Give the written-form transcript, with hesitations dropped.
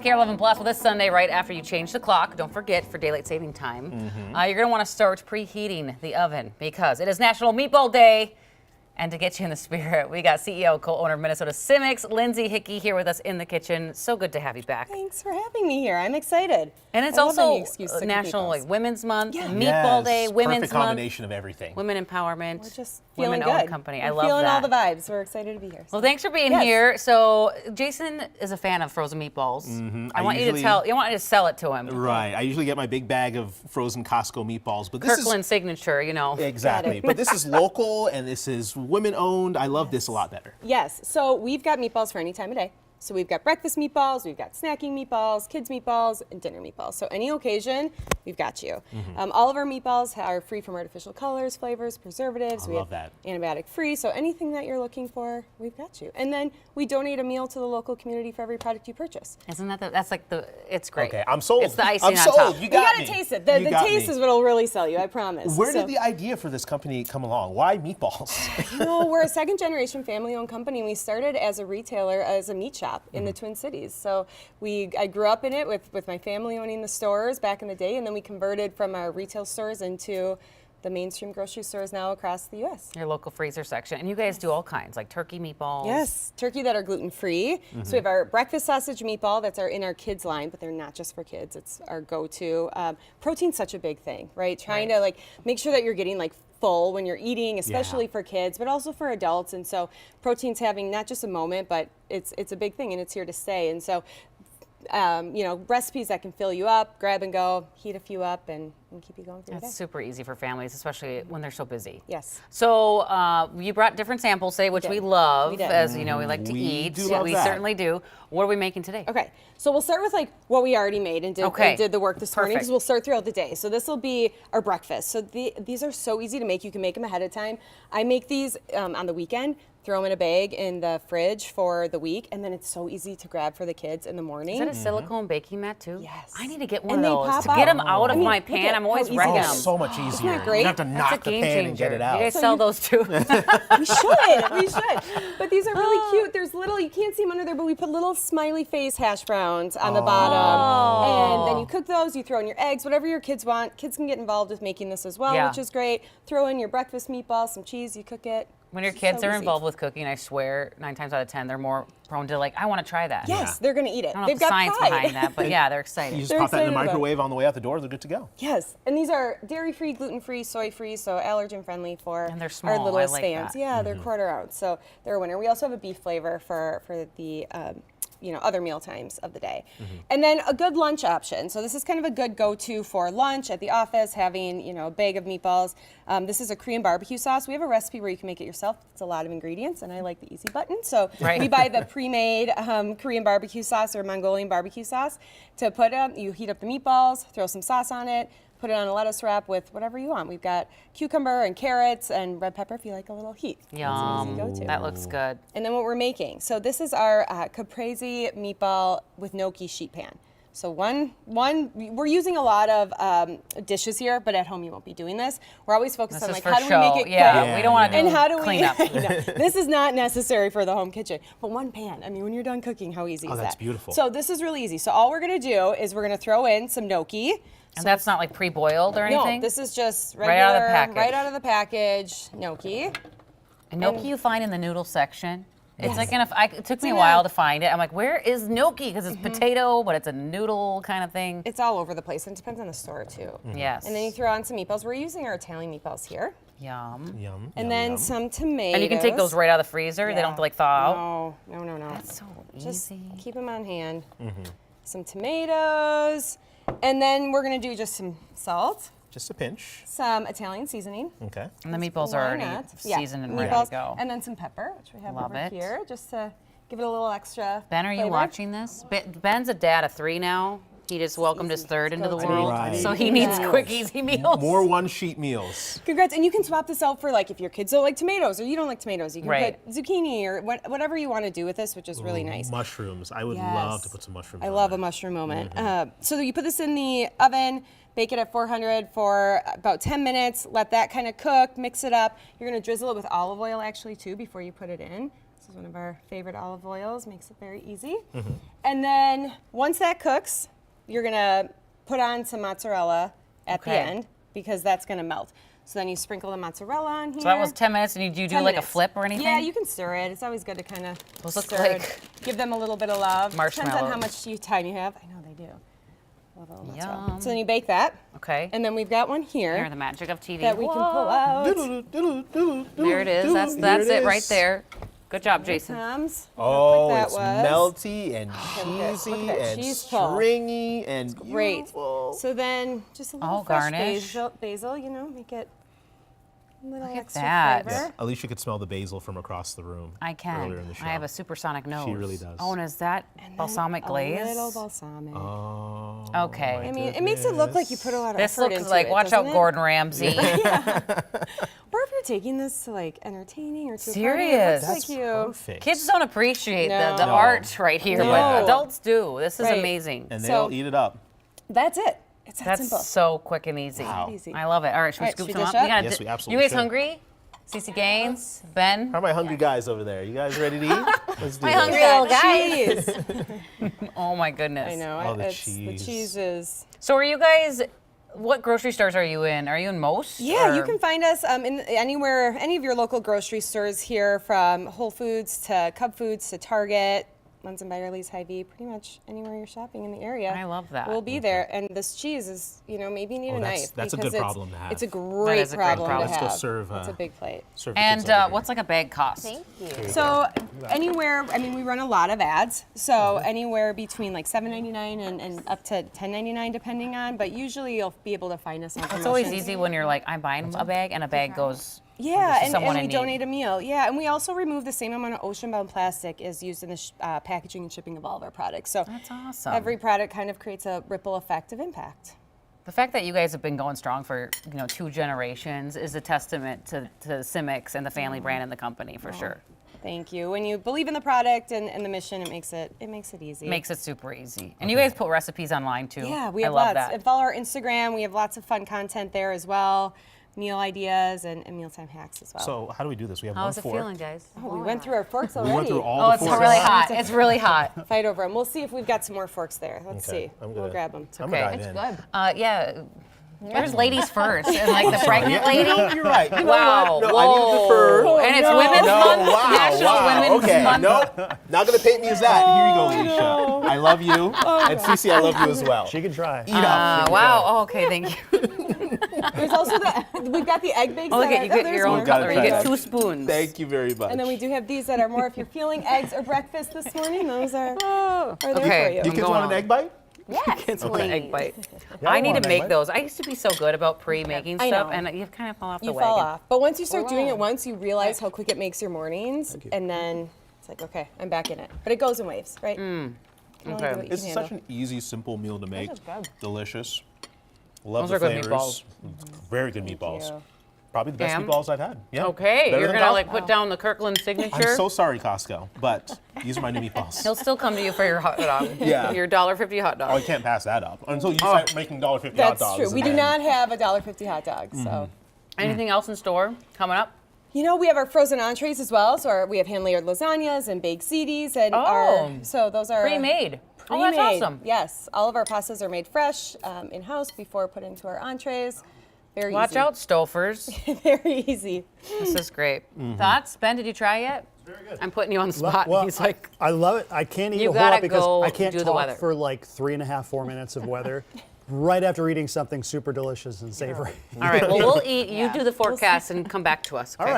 Care 11 Plus. Well, this Sunday, right after you change the clock, don't forget for daylight saving time, you're going to want to start preheating the oven because it is National Meatball Day. And to get you in the spirit, we got CEO, co-owner of Minnesota Cimmix, Lindsay Hickey, here with us in the kitchen. So good to have you back. Thanks for having me here. I'm excited. And it's I love also any excuse to cook National meatballs. Women's Month, Yeah. Meatball Day, Women's Perfect Month, combination of everything. Women Empowerment, We're just feeling women-owned good. company. We're I love feeling that. all the vibes. We're excited to be here. Well, thanks for being Yes. here. So, Jason is a fan of frozen meatballs. I want you to sell it to him. Right. I usually get my big bag of frozen Costco meatballs, but this Kirkland signature, you know. is exactly. Got it. But this is local and this is women-owned. I love this a lot better. Yes. So we've got meatballs for any time of day. So we've got breakfast meatballs, we've got snacking meatballs, kids meatballs, and dinner meatballs. So any occasion, we've got you. All of our meatballs are free from artificial colors, flavors, preservatives. I love that. Antibiotic free. So anything that you're looking for, we've got you. And then we donate a meal to the local community for every product you purchase. Isn't that that's like it's great. Okay, I'm sold. It's the icing I'm on sold. top. You You got gotta me. taste it. The You got taste me. is what'll really sell you, I promise. Where So- did the idea for this company come along? Why meatballs? No, we're a second generation family owned company. We started as a retailer, as a meat shop in the Twin Cities. So I grew up in it with my family owning the stores back in the day, and then we converted from our retail stores into the mainstream grocery stores now across the U.S. Your local freezer section. And you guys do all kinds, like turkey meatballs. Yes, turkey that are gluten free. So we have our breakfast sausage meatball that's in our kids line, but they're not just for kids. It's our go-to. Protein's such a big thing, right? Trying to like make sure that you're getting like full when you're eating, especially for kids, but also for adults. And so protein's having not just a moment, but it's a big thing and it's here to stay. And so recipes that can fill you up, grab and go, heat a few up, and keep you going through the day. It's super easy for families, especially when they're so busy. Yes. So you brought different samples today, which we did. love, We did. as you know, we like to We eat. do love we that. certainly do. What are we making today? Okay, so we'll start with like what we already made and did the work this morning, Perfect. because we'll start throughout the day. So this will be our breakfast. So these are so easy to make. You can make them ahead of time. I make these on the weekend, throw them in a bag in the fridge for the week, and then it's so easy to grab for the kids in the morning. Is that a silicone baking mat too? Yes. I need to get one And of they those pop to get them out. out of I mean, my look pan. at I'm always how easy wrecking they them. are. So much easier. that great? You don't have to That's knock a the game pan changer. and get it You out. guys sell those too. We should. But these are really cute. There's little, you can't see them under there, but we put little smiley face hash browns on the bottom. And then you cook those, you throw in your eggs, whatever your kids want. Kids can get involved with making this as well, Yeah. which is great. Throw in your breakfast meatballs, some cheese, you cook it. When your It's kids so are easy. involved with cooking, I swear 9 times out of 10 they're more prone to like, I want to try that. Yes, they're gonna eat it. I don't know They've the got science pride. behind that, but yeah, they're You excited. just They're pop that in the excited about it. microwave on the way out the door, they're good to go. Yes, and these are dairy-free, gluten-free, soy-free, so allergen-friendly for And they're our small. I littlest like fans. that. Yeah, they're quarter ounce, so they're a winner. We also have a beef flavor for the other meal times of the day. And then a good lunch option. So this is kind of a good go-to for lunch at the office, having a bag of meatballs. This is a Korean barbecue sauce. We have a recipe where you can make it yourself. It's a lot of ingredients, and I like the easy button. So Right. we buy the pre-made Korean barbecue sauce or Mongolian barbecue sauce to put up. You heat up the meatballs, throw some sauce on it, put it on a lettuce wrap with whatever you want. We've got cucumber and carrots and red pepper if you like a little heat. That's an Yum. easy go-to. That looks good. And then what we're making. So this is our caprese meatball with gnocchi sheet pan. So we're using a lot of dishes here, but at home you won't be doing this. We're always focused This on is like for how do we show. make it Yeah, quick? we don't want to do And how do we cleanup. I know. This is not necessary for the home kitchen. But one pan. I mean, when you're done cooking, how easy is that? that's beautiful. So this is really easy. So all we're gonna do is we're gonna throw in some gnocchi. And that's not like pre-boiled or anything? No, this is just Right regular, out of the package. right out of the package gnocchi. And gnocchi you find in the noodle section. It's Yes. like it took me a in while a- to find it. I'm like, where is gnocchi? Because it's potato, but it's a noodle kind of thing. It's all over the place, and it depends on the store too. Yes. And then you throw on some meatballs. We're using our Italian meatballs here. Yum. Yum. And yum, then yum. some tomatoes. And you can take those right out of the freezer. They don't have to like thaw out. No. That's so Just easy. keep them on hand. Some tomatoes. And then we're going to do just some salt, Just a pinch. some Italian seasoning. Okay. And the meatballs are Why already not? seasoned and ready meatballs, to go. And then some pepper, which we have Love over it. here, just to give it a little extra Ben, are you flavor. watching this? Ben's a dad of 3 now. He just welcomed his third into the Go-to. world. Right. So he needs Yes. quick, easy meals. More one-sheet meals. Congrats, and you can swap this out for like if your kids don't like tomatoes or you don't like tomatoes, you can Right. put zucchini or whatever you want to do with this, which is really nice. Mushrooms. I would Yes. love to put some mushrooms I on love there. a mushroom moment. So you put this in the oven, bake it at 400 for about 10 minutes, let that kind of cook, mix it up. You're gonna drizzle it with olive oil actually too before you put it in. So is one of our favorite olive oils, makes it very easy. Mm-hmm. And then once that cooks, you're gonna put on some mozzarella at the Okay. end because that's gonna melt. So then you sprinkle the mozzarella on here. So that was 10 minutes, and you do 10 like a minutes. flip or anything? Yeah, you can stir it. It's always good to kind of Those look stir like it. Give them a little bit of love. Depends on how marshmallows. much time you have. I know they do. Love a little mozzarella. Yum. So then you bake that. Okay. And then we've got one here Here, the magic of TV. that we can pull out. There it is. That's it right there. Good job, Jason. Comes. Oh, that it's was. melty and Look cheesy at that and cheese pull. stringy and Great. beautiful. So then just a little Oh, fresh garnish. basil, you know, make it a little Look at extra that. flavor. Yeah, Alicia could smell the basil from across the room. I can. Earlier in the show. I have a supersonic nose. really does. Oh, and is that And then balsamic glaze? A little balsamic. Oh. Okay. I mean, it makes it look like you put a lot of This effort looks into like, it, watch out, doesn't it? Gordon Ramsay. Or if you're taking this to like entertaining or to Serious. a party, it looks That's like you. perfect. Kids don't appreciate the No. art right here, but No. adults do. This is Right. amazing. And So- they'll eat it up. That's it. It's that That's simple. so quick and easy. Wow. Easy. I love it. All right, should we All right, scoop should some we up? dish up? gotta Yes, we absolutely You guys should. hungry? Cece Gaines, Ben? How are my hungry guys over there? You guys ready to eat? Let's do My this. hungry That little guys. cheese. Oh my goodness. I know. Oh, the The cheese. cheese is. So are you guys, what grocery stores are you in? Are you in most? Yeah, you or- can find us in anywhere, any of your local grocery stores here, from Whole Foods to Cub Foods to Target, Lunds and Byerly's, Hy-Vee, pretty much anywhere you're shopping in the area. I love that. We'll be there. And this cheese is, you know, maybe you need a that's- knife. that's a because good it's- problem to have. It's a That great is a great problem problem. to Let's go have. serve, It's a big plate. Serve the kids And over here. what's like a bag cost? Thank you. So anywhere, I mean, we run a lot of ads. So anywhere between like $7.99 and up to $10.99 depending on. But usually you'll be able to find us on It's always promotions. easy when you're like, I'm buying a bag and a bag goes. Yeah, to and someone we in need. donate a meal. Yeah, and we also remove the same amount of ocean-bound plastic as used in the packaging and shipping of all of our products. So That's awesome. every product kind of creates a ripple effect of impact. The fact that you guys have been going strong for 2 generations is a testament to Cimix and the family brand and the company for sure. Thank you. When you believe in the product and the mission, it makes it easy. Makes it super easy. And you guys put recipes online too. Yeah, we I have love lots. that. And follow our Instagram. We have lots of fun content there as well. Meal ideas and mealtime hacks as well. So how do we do this? We have How's it one fork. feeling, guys? oh, we went through our forks We already. went through all Oh, the it's forks. really hot. It's really hot. Fight over them. We'll see if we've got some more forks there. Let's Okay, see. I'm We'll gonna- grab them. I'm Okay. gonna dive It's in. good. Yeah. There's ladies first, and like the pregnant Yeah, lady. You're right. You know Wow. what? No, Whoa. I need to defer. And it's Women's No, Month, wow, National wow. Women's Okay, Month. no, not gonna paint me as that. Here you go, Alicia. I love you, and Cece, I love you as well. She can try. Eat up. Wow. Oh, okay. Thank you. There's also we've got the egg bakes. Oh, look that at you are- get there's your own more. gotta cutlery. You try get that. 2 spoons. Thank you very much. And then we do have these that are more if you're feeling eggs or breakfast this morning. Those are there Okay. for Do you. you I'm kids going want on. an egg bite? Yes, It's an please. egg bite. Yeah, I I need want to an egg make bite. those. I used to be so good about pre-making I stuff, know. and you kind of fall off the You wagon. fall off. But once you start doing wow. it once, you realize how quick it makes your mornings, and then it's like, okay, I'm back in it. But it goes in waves, right? You can only okay. do what you It's can such handle. an easy, simple meal to make. is good. Delicious. Love Those the are good flavors. Very good meatballs. you. Probably the best Damn. meatballs I've had. Yeah. Okay, Better you're than gonna Costco. like put down the Kirkland signature. I'm so sorry, Costco, but these are my new meatballs. He'll still come to you for your hot dog. Yeah. Your $1.50 hot dog. Oh, I can't pass that up until you start making $1.50 hot That's dogs. true. We do and not have a $1.50 hot dog, so. Anything else in store coming up? You know, we have our frozen entrees as well. So we have hand layered lasagnas and baked ziti, and so those are Pre-made. Oh, that's pre-made. awesome. Yes, all of our pastas are made fresh in house before put into our entrees. Very Watch easy. out, Stofers. Very easy. This is great. Thoughts? Ben, did you try yet? Very good. I'm putting you on the spot. Well, He's like, I love it. I can't eat You a whole lot gotta because go I can't do the talk weather. for like 3.5, 4 minutes of weather. Right after eating something super delicious and savory. all right, well, we'll eat. You do the forecast and come back to us. Okay? All right.